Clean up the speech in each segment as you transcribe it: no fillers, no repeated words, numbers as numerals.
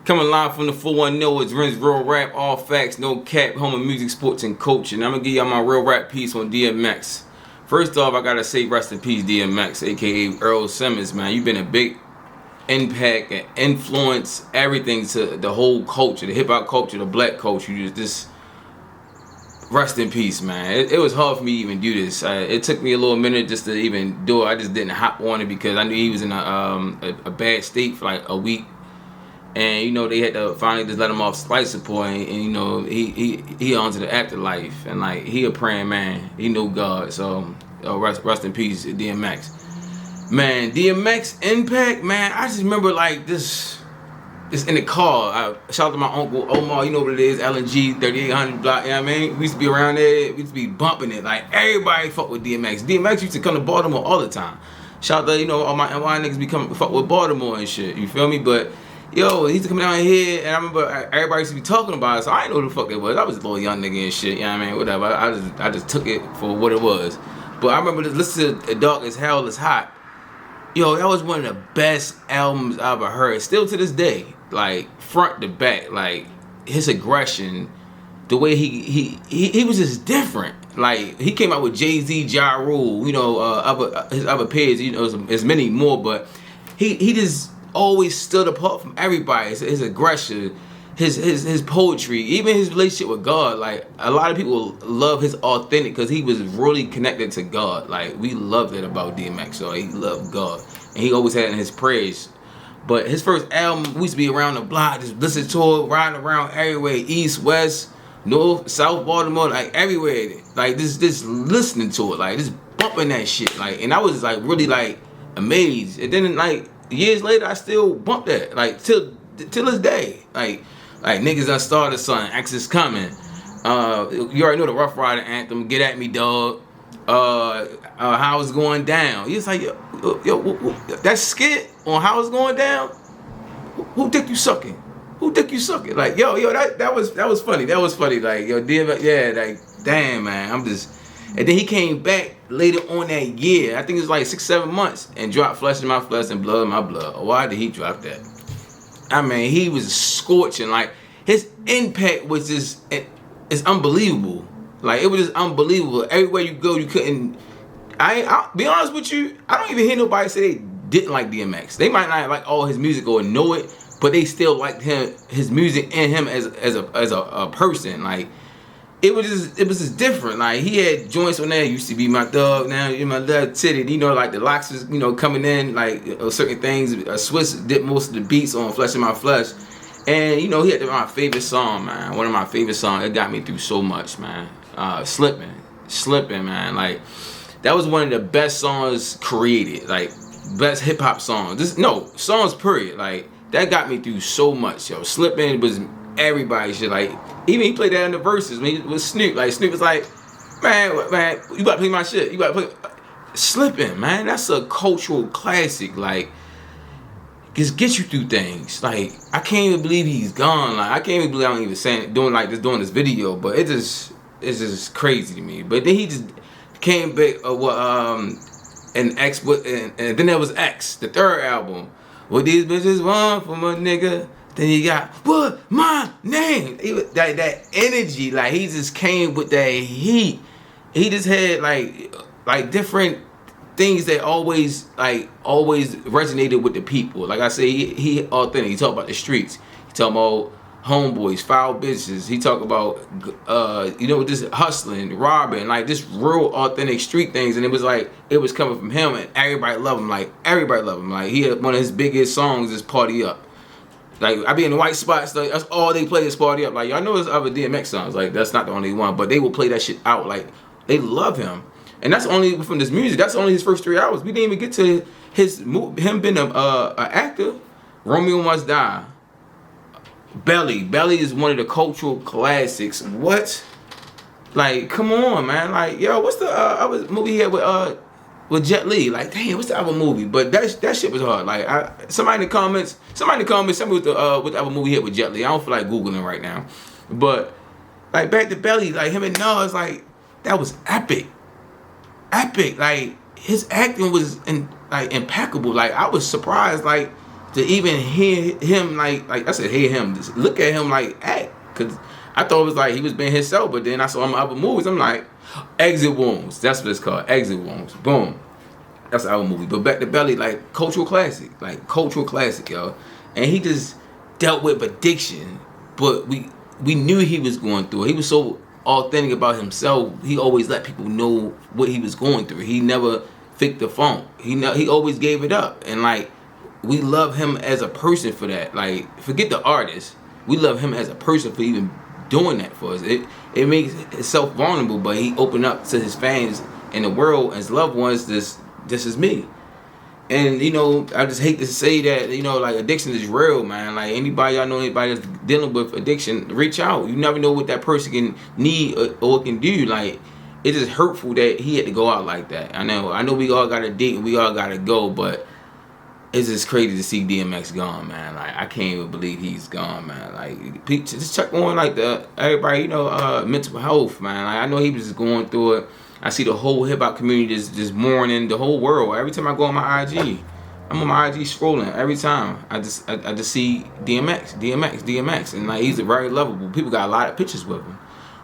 Coming live from the 410, it's Ren's Real Rap, all facts, no cap, home of music, sports, and coaching. I'm gonna give y'all my real rap piece on DMX. First off, I gotta say rest in peace, DMX, aka Earl Simmons, man. You've been a big impact and influence everything to the whole culture, the hip-hop culture, the black culture. You just rest in peace, man. It was hard for me to even do this. It took me a little minute just to even do it. I just didn't hop on it because I knew he was in a bad state for like a week. And you know they had to finally just let him off life support, and you know he on to the afterlife, and like he a praying man, he knew God. So rest in peace, DMX. Man, DMX impact, man. I just remember like this in the car. Shout out to my uncle Omar, you know what it is, LNG 3800 block. You know what I mean? We used to be around there. We used to be bumping it. Like everybody fuck with DMX. DMX used to come to Baltimore all the time. Shout out to, you know, all my NY niggas be coming fuck with Baltimore and shit. You feel me? But yo, he used to come down here, and I remember everybody used to be talking about it, so I didn't know who the fuck it was. I was a little young nigga and shit, you know what I mean? Whatever. I just took it for what it was. But I remember listening to Dark as Hell is Hot. Yo, that was one of the best albums I ever heard. Still to this day, like front to back, like his aggression, the way he was just different. Like he came out with Jay-Z, Ja Rule, you know, his other peers, you know, there's many more, but he just always stood apart from everybody. His aggression, his poetry, even his relationship with God. Like a lot of people love his authentic because he was really connected to God. Like we loved it about DMX. So he loved God, and he always had it in his prayers. But his first album, we used to be around the block, just listen to it, riding around everywhere, east, west, north, south Baltimore, like everywhere. Like just listening to it, like just bumping that shit. Like, and I was like really like amazed. And then like years later, I still bump that, like till this day. Like niggas done started something. X is coming. You already know the Rough Rider anthem. Get at me, dog. How it's going down. It's like yo, that skit on how it's going down. Who dick you sucking? Who dick you sucking? Like yo, that was funny. That was funny. Like yo, yeah, like damn man, I'm just. And then he came back later on that year. I think it was like 6-7 months, and dropped Flesh in My Flesh and Blood in My Blood. Why did he drop that? I mean, he was scorching. Like his impact was just, it's unbelievable. Like it was just unbelievable. Everywhere you go, you couldn't. I'll be honest with you. I don't even hear nobody say they didn't like DMX. They might not like all his music or know it, but they still liked him, his music, and him as a person. Like. It was just different. Like he had joints on there. Used to be my thug. Now you're my left titty. You know, like the locks is, you know, coming in like certain things. Swiss did most of the beats on Flesh in My Flesh, and you know he had my favorite song, man. One of my favorite songs. It got me through so much, man. Slipping, man. Like that was one of the best songs created. Like best hip hop songs. Songs period. Like that got me through so much. Yo, Slipping was everybody shit. Like even he played that in the verses when he was Snoop. Like Snoop was like, man, you gotta play my shit. You gotta play Slipping, man. That's a cultural classic. Like just get you through things. Like I can't even believe he's gone. Like I can't even believe I don't even saying doing this video. But it's just crazy to me. But then he just came back and X, and then there was X, the third album. What these bitches want from a nigga. Then you got what my name. That energy, like he just came with that heat. He just had like different things that always resonated with the people. Like I say, he authentic. He talk about the streets. He talk about homeboys, foul bitches. He talk about just hustling, robbing, like just real authentic street things. And it was coming from him, and everybody loved him. Like he had one of his biggest songs is Party Up. Like I be in the white spots, like that's all they play is Party Up. Like y'all know there's other DMX songs, like that's not the only one, but they will play that shit out. Like they love him, and that's only from this music. That's only his first 3 hours. We didn't even get to him being an actor. Romeo Must Die. Belly is one of the cultural classics. What? Like come on, man. Like yo, what's the other movie he had with Jet Li? Like damn, what's the other movie? But that shit was hard. Like somebody in the comments, tell me what the other movie hit with Jet Li. I don't feel like googling right now, but like back to Belly, like him and Nas, like that was epic. Like his acting was impeccable. Like I was surprised. Like to even hear him like I said, hear him, just look at him like act, cause I thought it was like he was being himself, but then I saw him in other movies. I'm like, Exit Wounds. That's what it's called, Exit Wounds. Boom. That's our movie. But Back to Belly, like cultural classic, yo. And he just dealt with addiction, but we knew he was going through it. He was so authentic about himself. He always let people know what he was going through. He never faked the funk. He always gave it up. And like, we love him as a person for that. Like, forget the artist. We love him as a person for even doing that for us. It makes himself vulnerable, but he opened up to his fans and the world and his loved ones. This is me. And you know, I just hate to say that, you know, like, addiction is real, man. Like, y'all know anybody that's dealing with addiction, reach out. You never know what that person can need or can do. Like, it's just hurtful that he had to go out like that. I know we all got a date and we all got to go, but it's just crazy to see DMX gone, man. Like, I can't even believe he's gone, man. Like, just check on like everybody, you know, mental health, man. Like, I know he was just going through it. I see the whole hip-hop community just mourning, the whole world. Every time I go on my IG, I'm on my IG scrolling. Every time I just see DMX, and like, he's very lovable. People got a lot of pictures with him.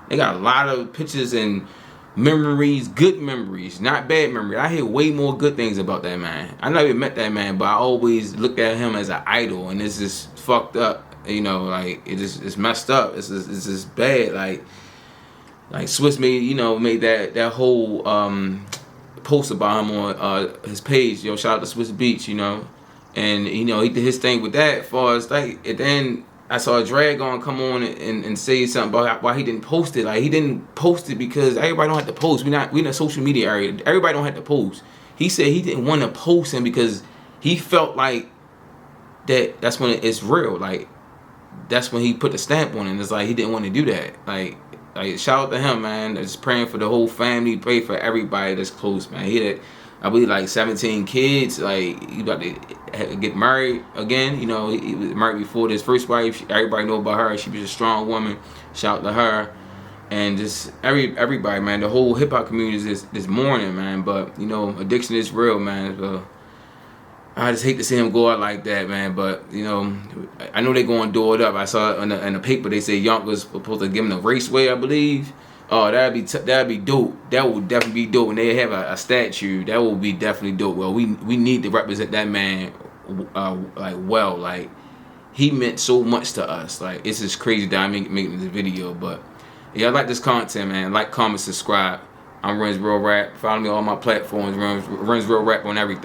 They got a lot of pictures and memories, good memories, not bad memories. I hear way more good things about that man. I never met that man, but I always look at him as an idol, and it's just fucked up. You know, like, it's messed up. It's just bad. Like Swiss made that whole post about him on his page. Yo, shout out to Swiss Beach, you know, and you know, he did his thing with that. As far as like, and then I saw Dragon come on and say something about why he didn't post it. Like, he didn't post it we everybody don't have to post. We in a social media area. Everybody don't have to post. He said he didn't want to post him because he felt like that's when it's real. Like, that's when he put the stamp on it. And it's like, he didn't want to do that. Like, shout out to him, man. Just praying for the whole family. Pray for everybody that's close, man. He had, I believe, like 17 kids. Like, he about to get married again. You know, he was married before his first wife. Everybody know about her. She was a strong woman. Shout out to her. And just everybody, man. The whole hip-hop community is mourning, man. But, you know, addiction is real, man. So I just hate to see him go out like that, man. But, you know, I know they're going to do it up. I saw in the paper they say Young was supposed to give him the raceway, I believe. Oh, that'd be dope. That would definitely be dope. And they have a statue. That would be definitely dope. Well, we need to represent that man, like, he meant so much to us. Like, it's just crazy that I'm making this video. But yeah, I like this content, man. Like, comment, subscribe. I'm Runs Real Rap. Follow me on all my platforms. Runs Real Rap on everything.